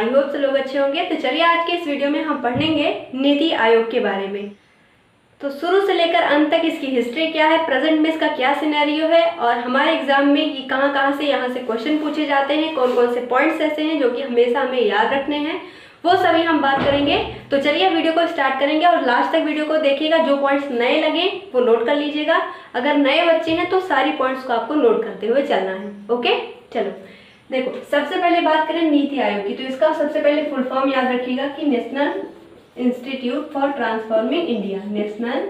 I hope सब लोग अच्छे होंगे। तो चलिए आज के इस वीडियो में हम पढ़ेंगे नीति आयोग के बारे में। तो शुरू से लेकर अंत तक इसकी हिस्ट्री क्या है, प्रेजेंट में इसका क्या सिनेरियो है और हमारे एग्जाम में ये कहाँ से यहाँ से क्वेश्चन पूछे जाते हैं, कौन कौन से पॉइंट्स ऐसे हैं जो कि हमेशा हमें याद रखने हैं, वो सभी हम बात करेंगे। तो चलिए वीडियो को स्टार्ट करेंगे और लास्ट तक वीडियो को देखिएगा। जो पॉइंट्स नए लगे वो नोट कर लीजिएगा। अगर नए बच्चे हैं तो सारी पॉइंट्स को आपको नोट करते हुए चलना है। ओके, चलो देखो, सबसे पहले बात करें नीति आयोग की। तो इसका सबसे पहले फुल फॉर्म याद रखिएगा कि national institute for transforming India. National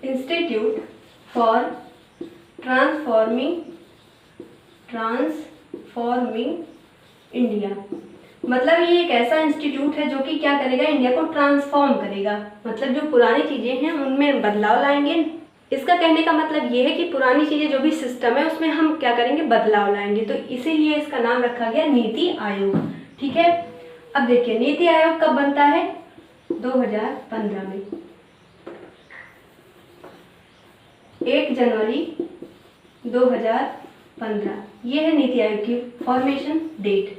institute for transforming India. मतलब ये एक ऐसा इंस्टीट्यूट है जो कि क्या करेगा, इंडिया को ट्रांसफॉर्म करेगा। मतलब जो पुरानी चीज़ें हैं उनमें बदलाव लाएंगे। इसका कहने का मतलब ये है कि पुरानी चीज़ें जो भी सिस्टम है उसमें हम क्या करेंगे, बदलाव लाएंगे। तो इसीलिए इसका नाम रखा गया नीति आयोग। ठीक है, अब देखिए नीति आयोग कब बनता है, 2015 में। 1 जनवरी 2015 ये है नीति आयोग की फॉर्मेशन डेट।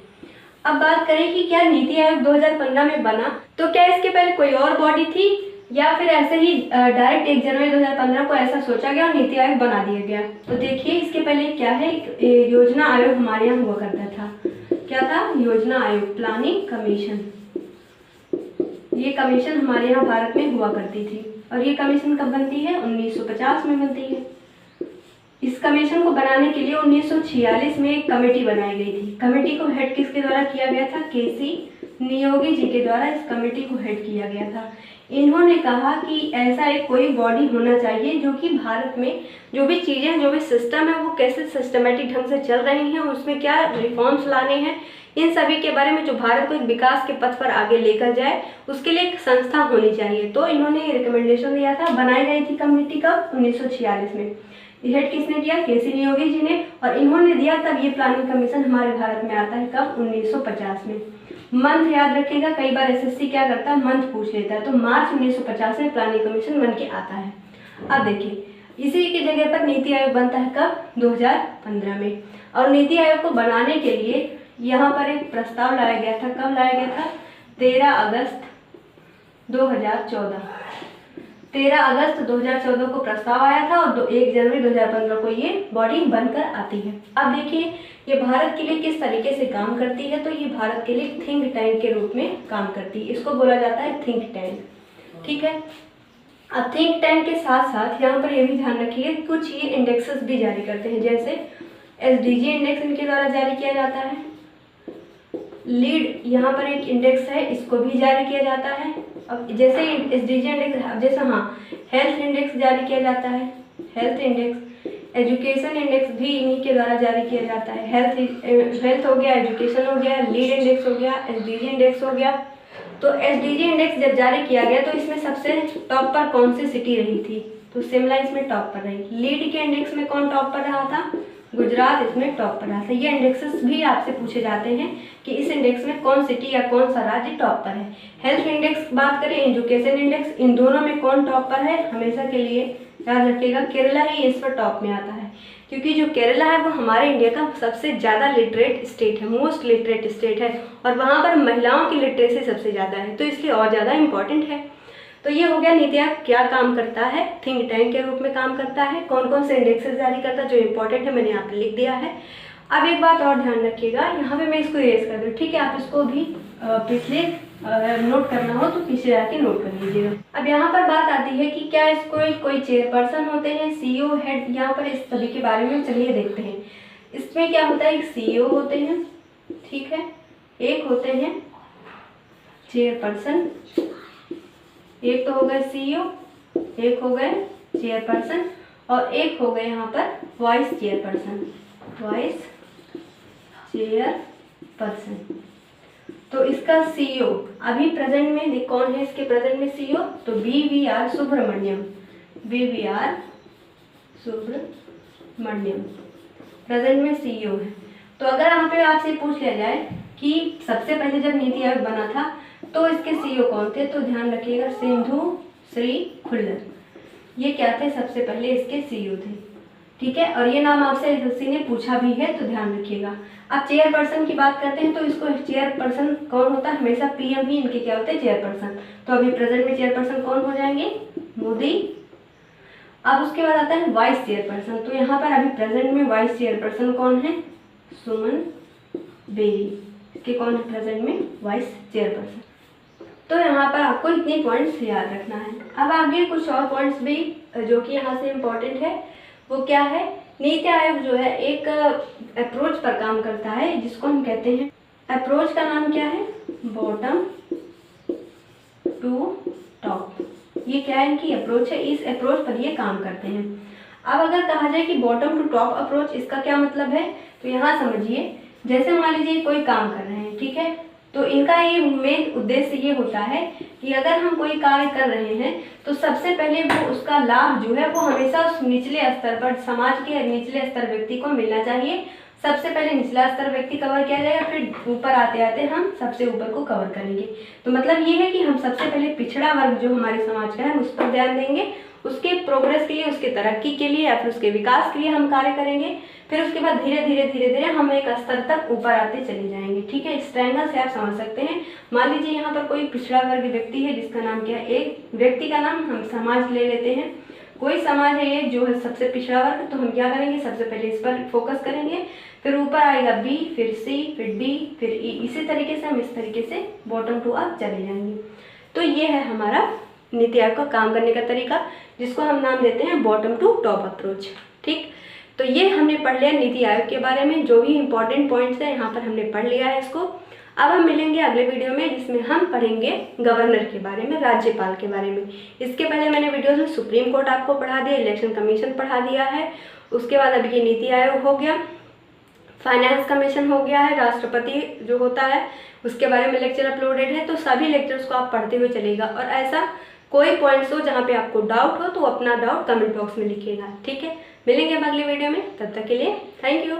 अब बात करें कि क्या नीति आयोग 2015 में बना, तो क्या इसके पहले कोई और बॉडी थी या फिर ऐसे ही डायरेक्ट 1 जनवरी 2015 को ऐसा सोचा गया और नीति आयोग बना दिया गया। तो देखिए इसके पहले क्या है, योजना आयोग हमारे यहाँ हुआ करता था। क्या था, योजना आयोग, प्लानिंग कमीशन। ये कमीशन हमारे यहाँ भारत में हुआ करती थी और ये कमीशन कब बनती है, 1950 में बनती है। इस कमीशन को बनाने के लिए 1946 में एक कमेटी बनाई गई थी। कमेटी को हेड किसके द्वारा किया गया था, केसी नियोगी जी के द्वारा इस कमेटी को हेड किया गया था। इन्होंने कहा कि ऐसा एक कोई बॉडी होना चाहिए जो कि भारत में जो भी चीज़ें, जो भी सिस्टम है वो कैसे सिस्टमेटिक ढंग से चल रही हैं, उसमें क्या रिफॉर्म्स लाने हैं, इन सभी के बारे में जो भारत को एक विकास के पथ पर आगे लेकर जाए, उसके लिए एक संस्था होनी चाहिए। तो इन्होंने रिकमेंडेशन दिया था, बनाई गई थी कमेटी कब, 1946 में। हेड किसने किया, केसी नियोगी जी ने, और इन्होंने दिया तब ये प्लानिंग कमीशन हमारे भारत में आता है कब, 1950 में। मंथ याद रखिएगा, कई बार एसएससी क्या करता है, मंथ पूछ लेता है। तो मार्च 1950 में प्लानिंग कमीशन बन के आता है। अब देखिए इसी की जगह पर नीति आयोग बनता है कब, 2015 में। और नीति आयोग को बनाने के लिए यहाँ पर एक प्रस्ताव लाया गया था। कब लाया गया था, 13 अगस्त 2014। 13 अगस्त 2014 को प्रस्ताव आया था और 1 जनवरी 2015 को ये बॉडी बनकर आती है। अब देखिए ये भारत के लिए किस तरीके से काम करती है। तो ये भारत के लिए थिंक टैंक के रूप में काम करती है। इसको बोला जाता है थिंक टैंक। ठीक है, अब थिंक टैंक के साथ साथ यहाँ पर ये भी ध्यान रखिए कुछ ये इंडेक्सेस भी जारी करते हैं। जैसे एसडीजी इंडेक्स इनके द्वारा जारी किया जाता है। लीड यहाँ पर एक इंडेक्स है, इसको भी जारी किया जाता है। अब जैसे एसडीजी इंडेक्स, जैसे हेल्थ इंडेक्स जारी किया जाता है, हेल्थ इंडेक्स। एजुकेशन इंडेक्स भी इन्हीं के द्वारा जारी किया जाता है। हेल्थ हो गया, एजुकेशन हो गया, लीड इंडेक्स हो गया, एसडीजी इंडेक्स हो गया। तो एसडीजी इंडेक्स जब जारी किया गया तो इसमें सबसे टॉप पर कौन सी सिटी रही थी, तो शिमला इसमें टॉप पर रही। लीड के इंडेक्स में कौन टॉप पर रहा था, गुजरात इसमें टॉप पर रहा था। ये इंडेक्सेस भी आपसे पूछे जाते हैं कि इस इंडेक्स में कौन सिटी या कौन सा राज्य टॉप पर है। हेल्थ इंडेक्स बात करें, एजुकेशन इंडेक्स, इन दोनों में कौन टॉप पर है, हमेशा के लिए याद रखिएगा केरला ही इस पर टॉप में आता है। क्योंकि जो केरला है वो हमारे इंडिया का सबसे ज़्यादा लिटरेट स्टेट है, मोस्ट लिटरेट स्टेट है, और वहाँ पर महिलाओं की लिटरेसी सबसे ज़्यादा है, तो इसलिए और ज़्यादा इंपॉर्टेंट है। तो ये हो गया नीति आयोग क्या काम करता है, थिंक टैंक के रूप में काम करता है। कौन कौन से इंडेक्सेस जारी करता है जो इंपॉर्टेंट है मैंने यहाँ पे लिख दिया है। अब एक बात और ध्यान रखिएगा, यहाँ पे मैं इसको इरेज कर दूँ। ठीक है, आप इसको भी पिछले नोट करना हो तो पीछे जाके नोट कर लीजिएगा। अब यहाँ पर बात आती है कि क्या इसको कोई चेयरपर्सन होते हैं, सीईओ, हेड, यहाँ पर इस सभी के बारे में चलिए देखते हैं। इसमें क्या होता है, एक सीईओ होते हैं, ठीक है, एक होते हैं चेयरपर्सन, एक तो हो गए सीईओ, एक हो गए चेयरपर्सन, और एक हो गए यहाँ पर वाइस चेयरपर्सन, वाइस चेयरपर्सन। तो इसका सीईओ अभी प्रेजेंट में कौन है, इसके प्रेजेंट में सीईओ, तो BVR Subrahmanyam, BVR Subrahmanyam present में सीईओ है। तो अगर यहाँ पे आपसे पूछ लिया जाए कि सबसे पहले जब नीति आयोग बना था तो इसके सीईओ कौन थे, तो ध्यान रखिएगा सिंधु श्री खुल्लर, ये क्या थे, सबसे पहले इसके सीईओ थे। ठीक है, और ये नाम आपसे एसएससी ने पूछा भी है तो ध्यान रखिएगा। अब चेयरपर्सन की बात करते हैं तो इसको चेयरपर्सन कौन होता है, हमेशा पीएम ही इनके क्या होते हैं, चेयरपर्सन। तो अभी प्रेजेंट में चेयरपर्सन कौन हो जाएंगे, मोदी। अब उसके बाद आता है वाइस चेयरपर्सन। तो यहाँ पर अभी प्रेजेंट में वाइस चेयरपर्सन कौन है, सुमन बेरी। इसके कौन है प्रेजेंट में वाइस चेयरपर्सन। तो यहाँ पर आपको इतनी पॉइंट्स याद रखना है। अब आगे कुछ और पॉइंट्स भी जो कि यहाँ से इम्पोर्टेंट है, वो क्या है, नीति आयोग जो है एक अप्रोच पर काम करता है जिसको हम कहते हैं, अप्रोच का नाम क्या है, बॉटम टू टॉप। ये क्या है, इनकी अप्रोच है, इस अप्रोच पर ये काम करते हैं। अब अगर कहा जाए कि बॉटम टू टॉप अप्रोच, इसका क्या मतलब है, तो यहाँ समझिए, जैसे मान लीजिए कोई काम कर रहे हैं, ठीक है, तो इनका ये मेन उद्देश्य ये होता है कि अगर हम कोई कार्य कर रहे हैं तो सबसे पहले वो उसका लाभ जो है वो हमेशा उस निचले स्तर पर, समाज के निचले स्तर व्यक्ति को मिलना चाहिए। सबसे पहले निचला स्तर व्यक्ति कवर किया जाएगा, फिर ऊपर आते आते हम सबसे ऊपर को कवर करेंगे। तो मतलब ये है कि हम सबसे पहले पिछड़ा वर्ग जो हमारे समाज का है उस पर ध्यान देंगे, उसके प्रोग्रेस के लिए, उसके तरक्की के लिए या फिर उसके विकास के लिए हम कार्य करेंगे। फिर उसके बाद धीरे धीरे हम एक स्तर तक ऊपर आते चले जाएंगे। ठीक है, इस ट्रायंगल से आप समझ सकते हैं। मान लीजिए यहाँ पर कोई पिछड़ा वर्ग व्यक्ति है जिसका नाम क्या है, एक व्यक्ति का नाम हम समाज ले लेते हैं। कोई समाज है ये जो है सबसे पिछड़ा वर्ग, तो हम क्या करेंगे, सबसे पहले इस पर फोकस करेंगे, फिर ऊपर आएगा बी, फिर सी, फिर डी, फिर ई। इसी तरीके से हम इस तरीके से बॉटम टू अप चले जाएंगे। तो ये है हमारा नीति आयोग का काम करने का तरीका, जिसको हम नाम देते हैं बॉटम टू टॉप अप्रोच। ठीक, तो ये हमने पढ़ लिया नीति आयोग के बारे में, जो भी इंपॉर्टेंट पॉइंट्स हैं यहाँ पर हमने पढ़ लिया है इसको। अब हम मिलेंगे अगले वीडियो में जिसमें हम पढ़ेंगे गवर्नर के बारे में, राज्यपाल के बारे में। इसके पहले मैंने वीडियोस में सुप्रीम कोर्ट आपको पढ़ा दिया, इलेक्शन कमीशन पढ़ा दिया है, उसके बाद अभी ये नीति आयोग हो गया, फाइनेंस कमीशन हो गया है, राष्ट्रपति जो होता है उसके बारे में लेक्चर अपलोडेड है। तो सभी लेक्चर्स को आप पढ़ते हुए चलेगा, और ऐसा कोई पॉइंट्स हो जहाँ पे आपको डाउट हो तो अपना डाउट कमेंट बॉक्स में लिखिएगा। ठीक है, मिलेंगे अब अगले वीडियो में, तब तक के लिए थैंक यू।